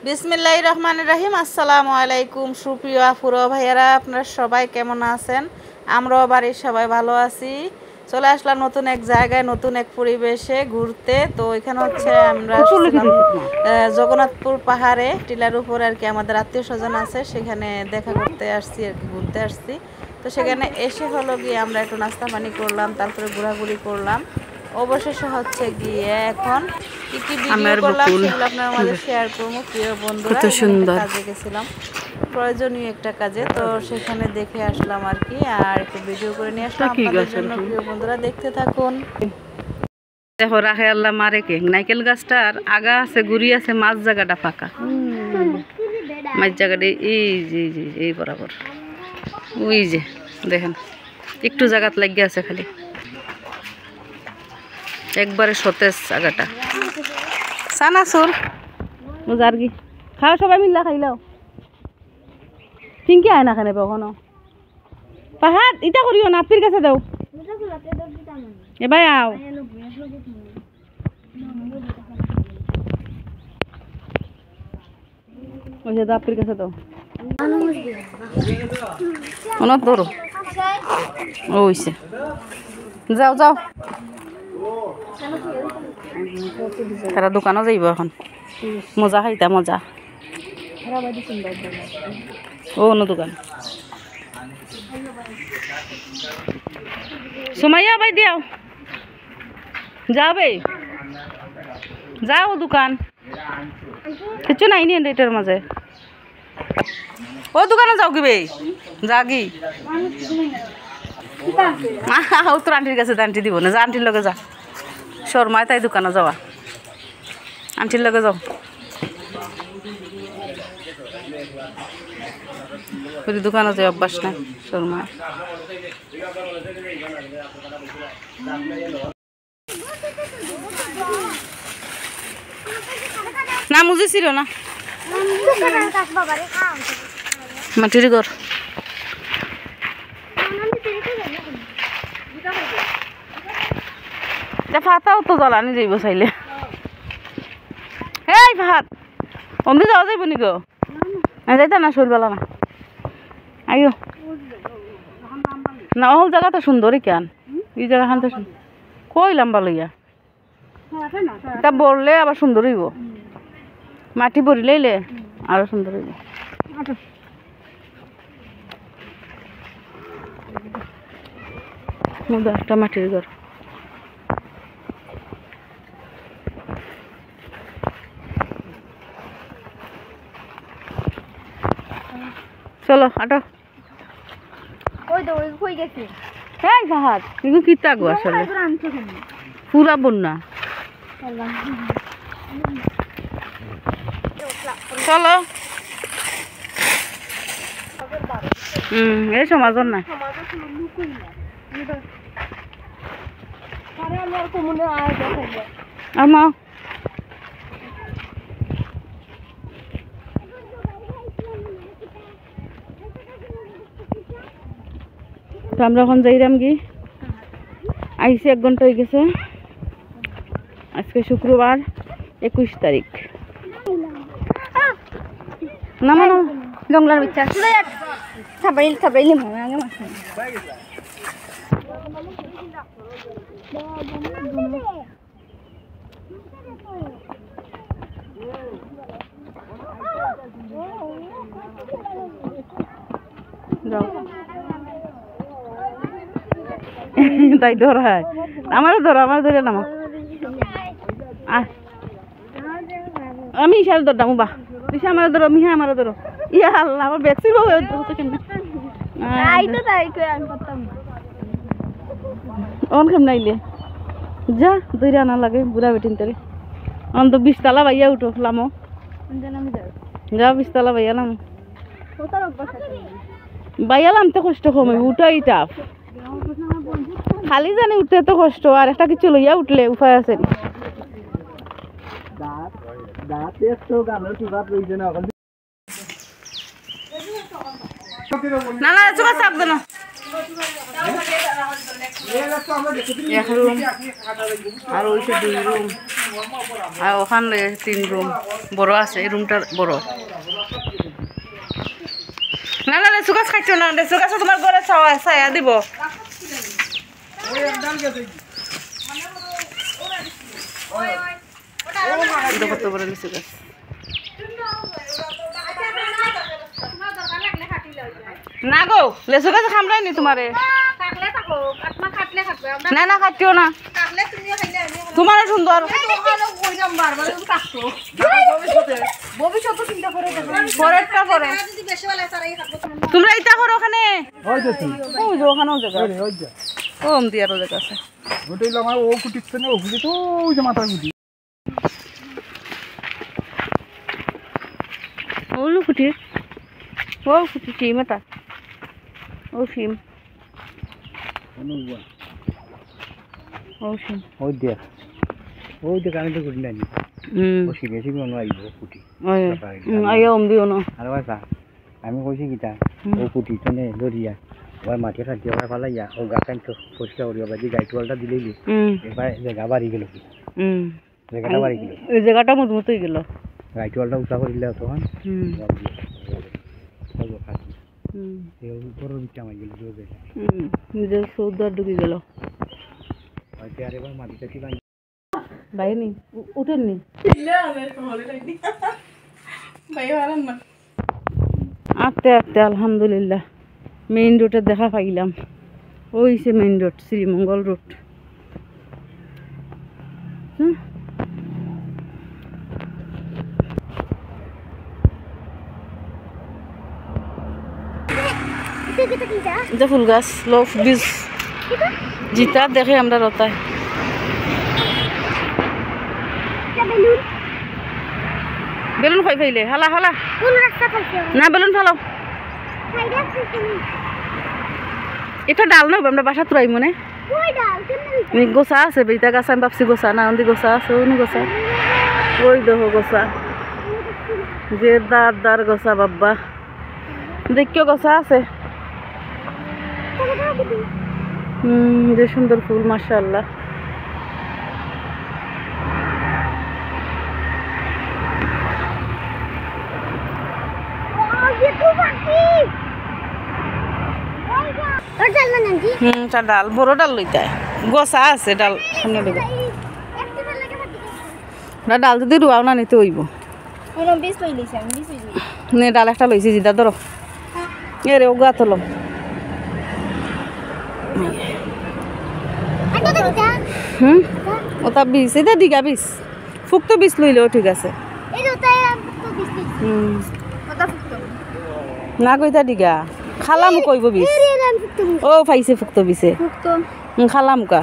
বিসমিল্লাহির রহমানির রহিম। আসসালামু আলাইকুম সুপ্রিয় আপুরা ভাইয়ারা, আপনারা সবাই কেমন আছেন? আমরাও বাড়ির সবাই ভালো আছি। চলে আসলাম নতুন এক জায়গায়, নতুন এক পরিবেশে ঘুরতে। তো এখানে হচ্ছে আমরা জগন্নাথপুর পাহাড়ে টিলার উপরে আর কি আমাদের আত্মীয় স্বজন আছে, সেখানে দেখা করতে আসছি আর কি, ঘুরতে আসছি। তো সেখানে এসে হলো গিয়ে আমরা একটু নাস্তা পানি করলাম, তারপরে ঘোরাঘুরি করলাম। অবশেষে হচ্ছে গিয়ে এখন কি কি ভিডিও করলাম সেগুলো আপনার মাঝে শেয়ার করবো। প্রিয় বন্ধুরা, কাজে গেছিলাম, প্রয়োজনীয় একটা কাজে, তো সেখানে দেখে আসলাম আর কি, আর একটু ভিডিও করে নিয়ে আসলাম আপনাদের জন্য। প্রিয় বন্ধুরা, দেখতে থাকুন। দেখো রাখে আল্লাহ মারে কে নাইকেল গাছটার আগা আছে, গুড়ি আছে, মাছ জায়গাটা ফাঁকা, মাছ জায়গাটা এই বরাবর ওই যে দেখেন একটু জায়গাত লাগিয়ে আছে, খালি একবারে সতেজ জায়গাটা। সানাসুর বুঝার কি খাও, সবাই মিল্লা খাইলাও। পিঙ্কি আয় না খানে কখনো পাহাড় ইটা করিও না, আপির কাছে দাও এবার আও। ওই যে আপির কাছে দাও, মনত ধরো ওইছে, যাও যাও। তারা দোকানও যাইব এখন, মজা খাইতা মজা। ও ন দোকান সুমাইয়া ভাই দিয়াও, যাবে যাও দোকান, কিছু নাই নি এটার মাঝে। ও দোকানে যাও গিবে যাগি তোর আন্টির কাছে, আন্টি দিব না, যা আন্টির লগে যা। শর্মায় তাই দোকানে যাওয়া, আন্টির লগে যাও। দোকানে যাই অভ্যাস নাই শর্মায়। না মুজিছিল না মাটির ঘর, ফাতাও তো জ্বালানি যাইব চাইলে। এই ভাত অমনি যাওয়া যাইব নি গো? যাইতা না, শরীরবেলা না আইও না। ওই জায়গা তো সুন্দরই কেন, এই জায়গা খান তো কই লম্বা লইয়া তা বললে আবার সুন্দর হইব, মাটি ভরি লইলে আরো সুন্দর হইব। একটা মাটির ঘর, চলো আটো। এই ভাত এগুলো কি তাগো আসলে পুরা বন্যা। চলো এই সমাজর না আমা তো আমরা এখন যাইরাম কি আইসি 1 ঘন্টা হয়ে গেছে। আজকে শুক্রবার 21 তারিখ। না মানে জঙ্গলার বিচার থাবাইল থাবাইল ভাঙা মাছ তাই ধরায় আমারও ধরো, আমার ধরে নামো। আমি ইশারে ধরতাম বা ইশা আমার ধরো, মিহা আমার ধরো। ইয়া আল্লাহ আমার ব্যাগ ছিল অন কেমন নাইলে যা দইরা আনা লাগে বুড়া বেটিন তারে। অন তো 20 তলা বাইয়া উঠো লামো, যা 20 তলা বাইয়া নামো। বাইয়া নামতে কষ্ট কমে, উঠাই টাফ। খালি জানি উঠতে তো কষ্ট, আর একটা কিছু লইয়া উঠলে উপায় আছে। না না চোখা চাপ দেন, এক রুম আর ওই 2 রুম আর ওখানে 3 রুম বড় আছে এই রুমটা বড় না না লেচু গাছ খাইছো না লেচু গাছ তোমার ঘরে ছায়া দিব কত বড় লেচু গাছ না গো লেচু গাছ খামরাই নি তোমারে না না খাটিও না তোমার সুন্দর তোমরা এটা করো ওখানে ওখানেও জায়গা ওম দিয়ে আরো জায়গা আছে ওলু খুঁটি ও খুঁটি সিম এটা ও সিম ও সিম ওই দেখ আমি তো গুড নাই ও সিমে সিমে অন্য আইব কুটি আইয়া ওম দিও না আর বাসা আমি কইছি কিটা ও কুটি তনে দরিয়া ওই মাটি খাটি ওই ফালাইয়া ও গাছান তো পরিষ্কার করিয়া বাজি গাইটওয়ালটা দিলেই এবার জায়গা বাড়ি গেল কি জায়গাটা বাড়ি গেল এই জায়গাটা মজবুত হয়ে গেল গাইটওয়ালটা উঠা করিলে তখন উপরের দিকটা আমার গেল জোরে নিজের সৌদার ঢুকে গেল হয়তো আর এবার মাটিটা কি বাইনি উঠেননি আস্তে আস্তে আলহামদুলিল্লাহ মেইন রোডে দেখা পাইলাম ওই সে মেইন রোড শ্রীমঙ্গল রোড ফুল গাছ লোক বীজ জিতা দেখে আমরা রতায় বেলুন খাই ফাইলে হালা হালা না বেলুন ফালাও এটা ডাল না আমরা বাসা তুরাই মনে গোসা আছে বেটা গাছ আমি ভাবছি গোসা না ওদি গোসা আছে ওনো গোসা ওই দেখো গোসা যে দার গোসা বাব্বা দেখিও গোসা আছে যে সুন্দর ফুল মাশাআল্লাহ ডাল বড় ডাল লইতে গোসা আছে ডাল ডাল যদি রুয়াও না নিতে হইব নে ডাল একটা লইছি জিদা ধরো এরে ও গাছ হলো ওটা বিষ এটা দিঘা বিষ ফুক্ত বিষ লইলেও ঠিক আছে না কইতা দিঘা খালাম কইব বিষ ও পাইছে ফুক্ত বিষে খালাম কা